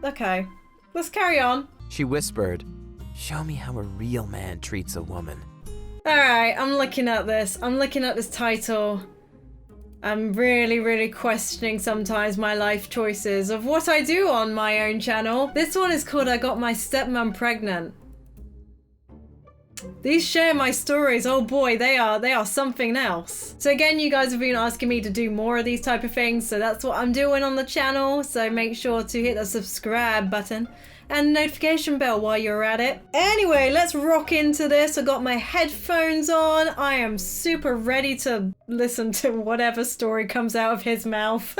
okay. Let's carry on. She whispered, "Show me how a real man treats a woman." Alright, I'm looking at this. I'm looking at this title. I'm really, really questioning sometimes my life choices of what I do on my own channel. This one is called I Got My Stepmom Pregnant. These share my stories. Oh boy, they are something else. So again, you guys have been asking me to do more of these type of things, so that's what I'm doing on the channel. So make sure to hit the subscribe button and notification bell while you're at it. Anyway, let's rock into this. I got my headphones on. I am super ready to listen to whatever story comes out of his mouth.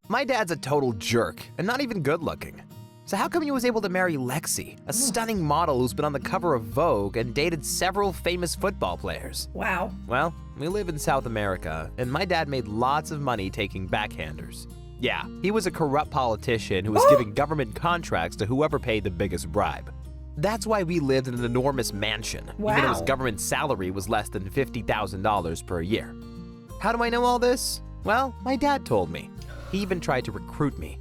My dad's a total jerk and not even good looking. So how come he was able to marry Lexi, a stunning model who's been on the cover of Vogue and dated several famous football players? Wow. Well, we live in South America, and my dad made lots of money taking backhanders. Yeah, he was a corrupt politician who was giving government contracts to whoever paid the biggest bribe. That's why we lived in an enormous mansion, even though his government salary was less than $50,000 per year. How do I know all this? Well, my dad told me. He even tried to recruit me.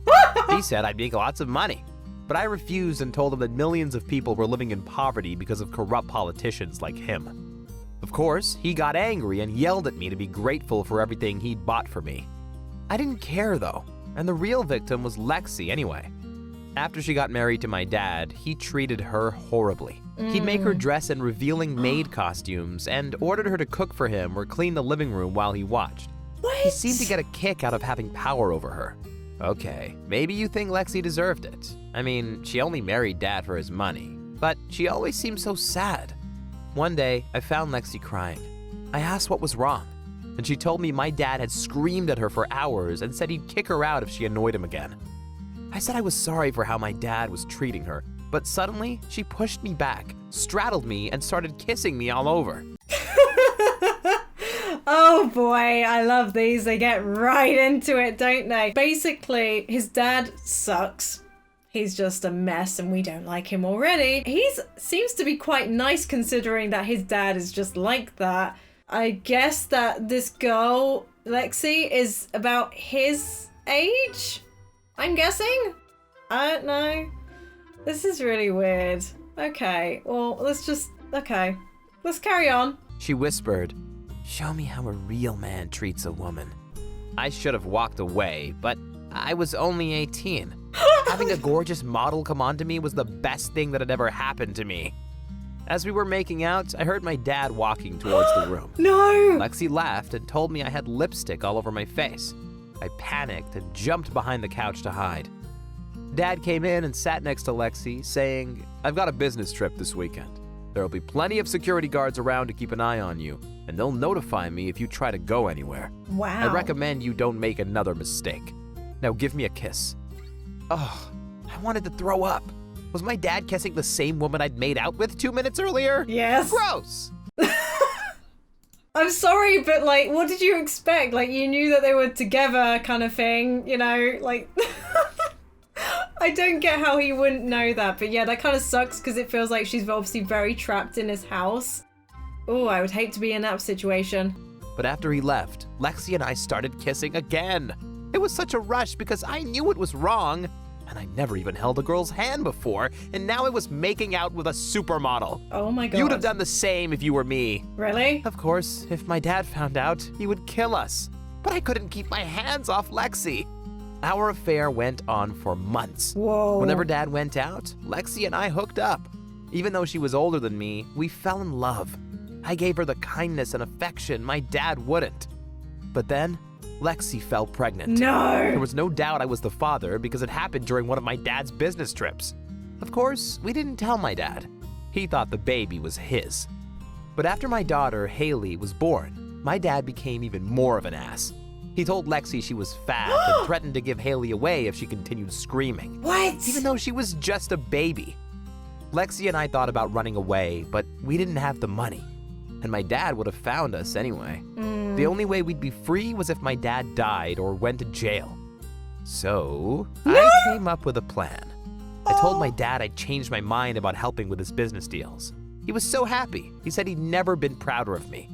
He said I'd make lots of money. But I refused and told him that millions of people were living in poverty because of corrupt politicians like him. Of course, he got angry and yelled at me to be grateful for everything he'd bought for me. I didn't care though, and the real victim was Lexi anyway. After she got married to my dad, he treated her horribly. He'd make her dress in revealing maid costumes and ordered her to cook for him or clean the living room while he watched. What? He seemed to get a kick out of having power over her. Okay, maybe you think Lexi deserved it. I mean, she only married Dad for his money, but she always seemed so sad. One day, I found Lexi crying. I asked what was wrong, and she told me my dad had screamed at her for hours and said he'd kick her out if she annoyed him again. I said I was sorry for how my dad was treating her, but suddenly she pushed me back, straddled me, and started kissing me all over. Oh boy, I love these. They get right into it, don't they? Basically, his dad sucks. He's just a mess and we don't like him already. He seems to be quite nice considering that his dad is just like that. I guess that this girl, Lexi, is about his age? I'm guessing? I don't know. This is really weird. Okay, well, let's carry on. She whispered, "Show me how a real man treats a woman." I should have walked away, but I was only 18. Having a gorgeous model come on to me was the best thing that had ever happened to me. As we were making out, I heard my dad walking towards the room. No! Lexi laughed and told me I had lipstick all over my face. I panicked and jumped behind the couch to hide. Dad came in and sat next to Lexi, saying, "I've got a business trip this weekend. There'll be plenty of security guards around to keep an eye on you, and they'll notify me if you try to go anywhere. Wow. I recommend you don't make another mistake. Now give me a kiss." Oh, I wanted to throw up. Was my dad kissing the same woman I'd made out with 2 minutes earlier? Yes. Gross. I'm sorry, but like, what did you expect? Like, you knew that they were together kind of thing, you know, like... I don't get how he wouldn't know that, but yeah, that kind of sucks because it feels like she's obviously very trapped in his house. Oh, I would hate to be in that situation. But after he left, Lexi and I started kissing again. It was such a rush because I knew it was wrong, and I'd never even held a girl's hand before, and now I was making out with a supermodel. Oh my god. You'd have done the same if you were me. Really? Of course, if my dad found out, he would kill us. But I couldn't keep my hands off Lexi. Our affair went on for months. Whoa. Whenever Dad went out, Lexi and I hooked up. Even though she was older than me, we fell in love. I gave her the kindness and affection my dad wouldn't. But then, Lexi fell pregnant. No! There was no doubt I was the father because it happened during one of my dad's business trips. Of course, we didn't tell my dad. He thought the baby was his. But after my daughter, Haley, was born, my dad became even more of an ass. He told Lexi she was fat and threatened to give Haley away if she continued screaming. What? Even though she was just a baby. Lexi and I thought about running away, but we didn't have the money. And my dad would have found us anyway. The only way we'd be free was if my dad died or went to jail. So, I came up with a plan. I told my dad I'd changed my mind about helping with his business deals. He was so happy. He said he'd never been prouder of me.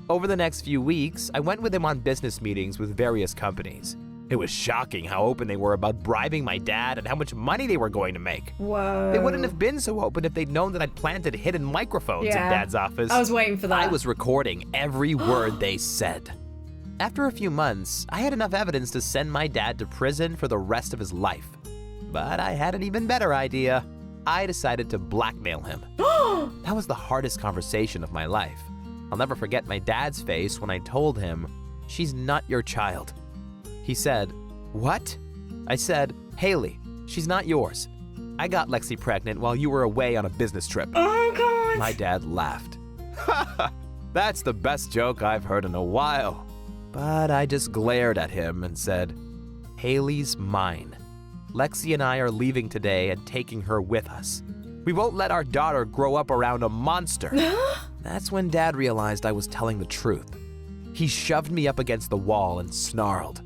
Over the next few weeks, I went with him on business meetings with various companies. It was shocking how open they were about bribing my dad and how much money they were going to make. Whoa. They wouldn't have been so open if they'd known that I'd planted hidden microphones in Dad's office. I was waiting for that. I was recording every word they said. After a few months, I had enough evidence to send my dad to prison for the rest of his life. But I had an even better idea. I decided to blackmail him. That was the hardest conversation of my life. I'll never forget my dad's face when I told him, "She's not your child." He said, "What?" I said, "Haley, she's not yours. I got Lexi pregnant while you were away on a business trip." Oh, God. My dad laughed. That's the best joke I've heard in a while. But I just glared at him and said, "Haley's mine. Lexi and I are leaving today and taking her with us. We won't let our daughter grow up around a monster." That's when Dad realized I was telling the truth. He shoved me up against the wall and snarled,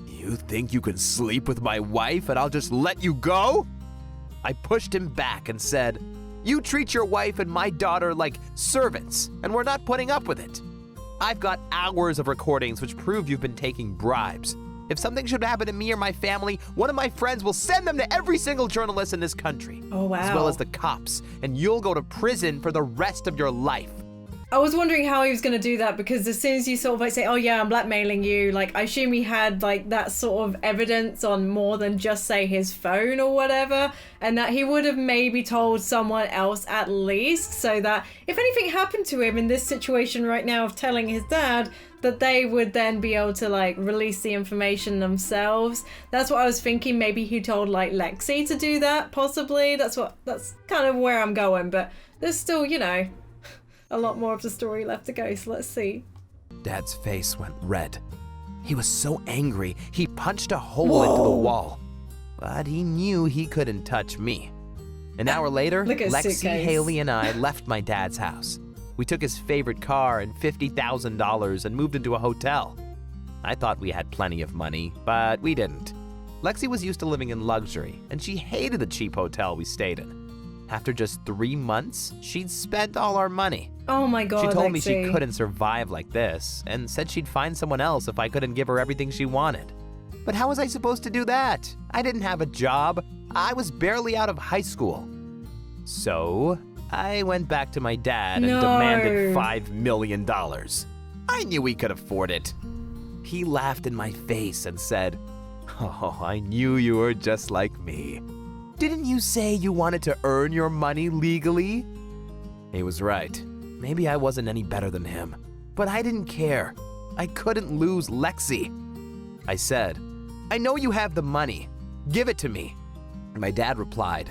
"You think you can sleep with my wife and I'll just let you go?" I pushed him back and said, "You treat your wife and my daughter like servants, and we're not putting up with it. I've got hours of recordings which prove you've been taking bribes. If something should happen to me or my family, one of my friends will send them to every single journalist in this country. Oh, wow. As well as the cops, and you'll go to prison for the rest of your life." I was wondering how he was going to do that, because as soon as you sort of like say, "Oh yeah, I'm blackmailing you," like I assume he had like that sort of evidence on more than just say his phone or whatever, and that he would have maybe told someone else at least, so that if anything happened to him in this situation right now of telling his dad, that they would then be able to like release the information themselves. That's what I was thinking. Maybe he told like Lexi to do that, possibly. That's kind of where I'm going, but there's still, you know, a lot more of the story left to go, so let's see. Dad's face went red. He was so angry, he punched a hole into the wall. But he knew he couldn't touch me. An hour later, Look at his Lexi, suitcase. Haley, and I left my dad's house. We took his favorite car and $50,000 and moved into a hotel. I thought we had plenty of money, but we didn't. Lexi was used to living in luxury, and she hated the cheap hotel we stayed in. After just 3 months, she'd spent all our money. Oh my God, She told me Lexi. she couldn't survive like this, and said she'd find someone else if I couldn't give her everything she wanted. But how was I supposed to do that? I didn't have a job. I was barely out of high school. So I went back to my dad and demanded $5 million. I knew he could afford it. He laughed in my face and said, "Oh, I knew you were just like me. Didn't you say you wanted to earn your money legally?" He was right. Maybe I wasn't any better than him, but I didn't care. I couldn't lose Lexi. I said, "I know you have the money. Give it to me." And my dad replied,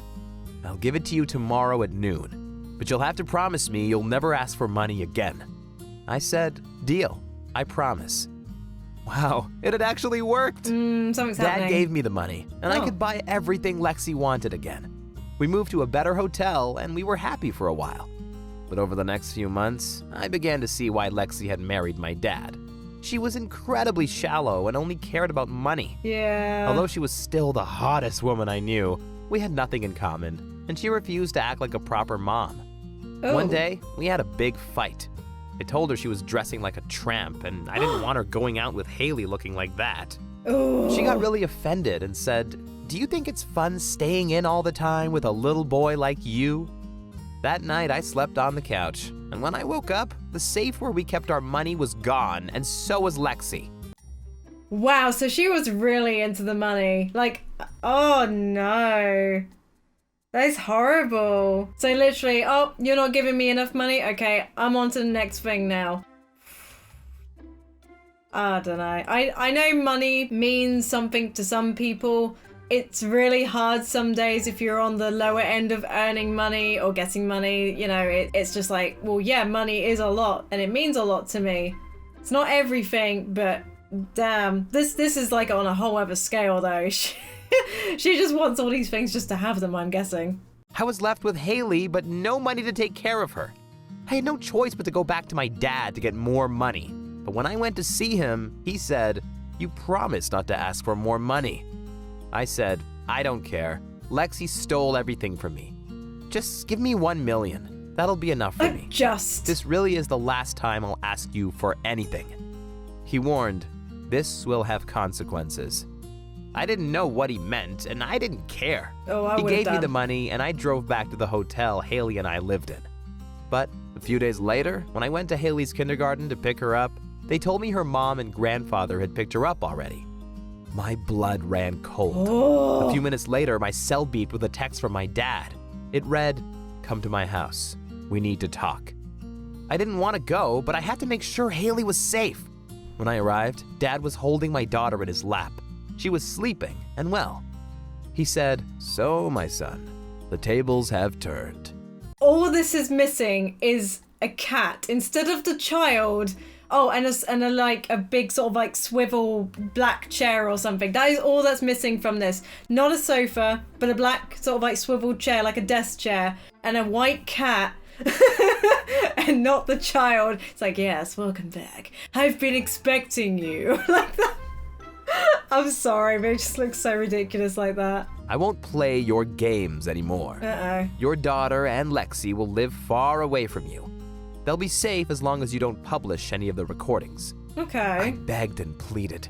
"I'll give it to you tomorrow at noon, but you'll have to promise me you'll never ask for money again." I said, "Deal. I promise." Wow, it had actually worked. Something's Dad happening. gave me the money, and I could buy everything Lexi wanted again. We moved to a better hotel, and we were happy for a while. But over the next few months, I began to see why Lexi had married my dad. She was incredibly shallow and only cared about money. Yeah. Although she was still the hottest woman I knew, we had nothing in common, and she refused to act like a proper mom. Oh. One day, we had a big fight. I told her she was dressing like a tramp, and I didn't want her going out with Haley looking like that. Oh. She got really offended and said, "Do you think it's fun staying in all the time with a little boy like you?" That night, I slept on the couch, and when I woke up, the safe where we kept our money was gone, and so was Lexi. Wow, so she was really into the money. Like, oh no. That is horrible. So literally, "Oh, you're not giving me enough money? Okay, I'm on to the next thing now." I don't know. I know money means something to some people. It's really hard some days if you're on the lower end of earning money or getting money. You know, it's just like, well, yeah, money is a lot and it means a lot to me. It's not everything, but damn. This is like on a whole other scale though. She just wants all these things just to have them, I'm guessing. I was left with Haley, but no money to take care of her. I had no choice but to go back to my dad to get more money. But when I went to see him, he said, "You promised not to ask for more money." I said, "I don't care. Lexi stole everything from me. Just give me $1 million. That'll be enough for me. This really is the last time I'll ask you for anything." He warned, this will have consequences. I didn't know what he meant, and I didn't care. Oh, I He would've gave me done. the money, and I drove back to the hotel Haley and I lived in. But a few days later, when I went to Haley's kindergarten to pick her up, they told me her mom and grandfather had picked her up already. My blood ran cold. Oh. A few minutes later, my cell beeped with a text from my dad. It read, "Come to my house. We need to talk." I didn't want to go, but I had to make sure Haley was safe. When I arrived, Dad was holding my daughter in his lap. She was sleeping and well. He said, "So, my son, the tables have turned." All this is missing is a cat instead of the child. Oh, and a big sort of like swivel black chair or something. That is all that's missing from this. Not a sofa, but a black sort of like swivel chair, like a desk chair, and a white cat. And not the child. It's like, "Yes, welcome back. I've been expecting you." Like that. I'm sorry, but it just looks so ridiculous like that. I won't play your games anymore. Uh-oh. Your daughter and Lexi will live far away from you. They'll be safe as long as you don't publish any of the recordings. I Okay. begged and pleaded.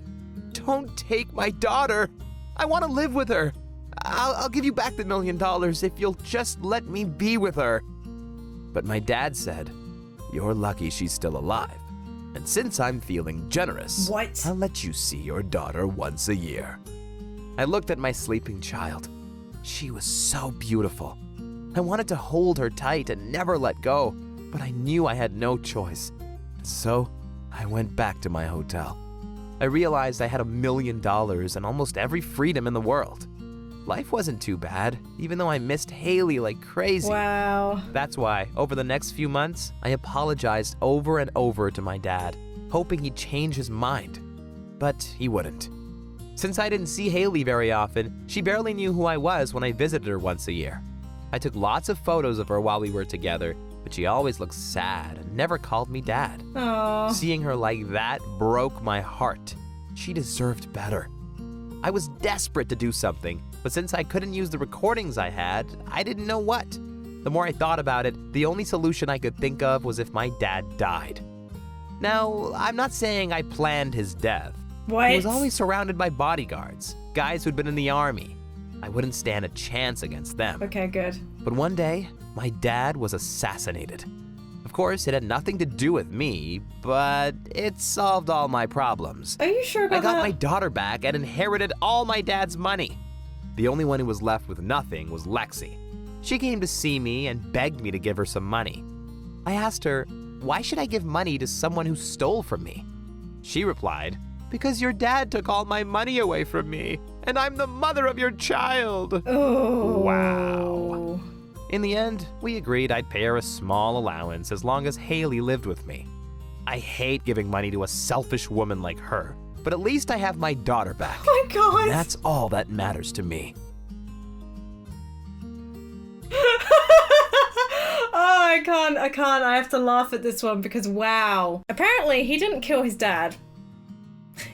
"Don't take my daughter. I want to live with her. I'll give you back the $1 million if you'll just let me be with her." But my dad said, "You're lucky she's still alive. And since I'm feeling generous, What? I'll let you see your daughter once a year." I looked at my sleeping child. She was so beautiful. I wanted to hold her tight and never let go, but I knew I had no choice. So I went back to my hotel. I realized I had $1 million and almost every freedom in the world. Life wasn't too bad, even though I missed Haley like crazy. Wow. That's why, over the next few months, I apologized over and over to my dad, hoping he'd change his mind. But he wouldn't. Since I didn't see Haley very often, she barely knew who I was when I visited her once a year. I took lots of photos of her while we were together, but she always looked sad and never called me dad. Oh. Seeing her like that broke my heart. She deserved better. I was desperate to do something, but since I couldn't use the recordings I had, I didn't know what. The more I thought about it, the only solution I could think of was if my dad died. Now, I'm not saying I planned his death. What? He was always surrounded by bodyguards, guys who'd been in the army. I wouldn't stand a chance against them. Okay, good. But one day, my dad was assassinated. Of course, it had nothing to do with me, but it solved all my problems. Are you sure about I got that? my daughter back and inherited all my dad's money. The only one who was left with nothing was Lexi. She came to see me and begged me to give her some money. I asked her, "Why should I give money to someone who stole from me?" She replied, "Because your dad took all my money away from me, and I'm the mother of your child." Oh. Wow. In the end, we agreed I'd pay her a small allowance as long as Haley lived with me. I hate giving money to a selfish woman like her, but at least I have my daughter back. Oh my God. And that's all that matters to me. Oh, I can't. I have to laugh at this one because wow. Apparently, he didn't kill his dad.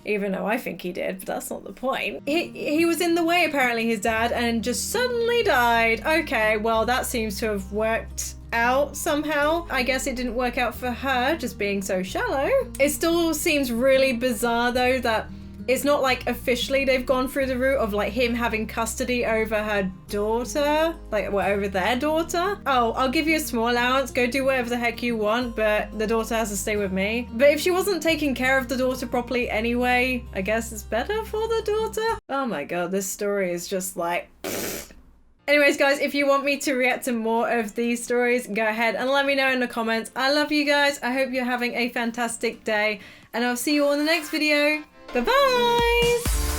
Even though I think he did, but that's not the point. He was in the way, apparently, his dad, and just suddenly died. Okay, well, that seems to have worked out somehow. I guess it didn't work out for her, just being so shallow. It still seems really bizarre, though, that it's not like officially they've gone through the route of like him having custody over her daughter, like well, over their daughter. Oh, I'll give you a small allowance, go do whatever the heck you want, but the daughter has to stay with me. But if she wasn't taking care of the daughter properly anyway, I guess it's better for the daughter. Oh my God, this story is just like Anyways, guys, if you want me to react to more of these stories, go ahead and let me know in the comments. I love you guys. I hope you're having a fantastic day, and I'll see you all in the next video. Bye-bye!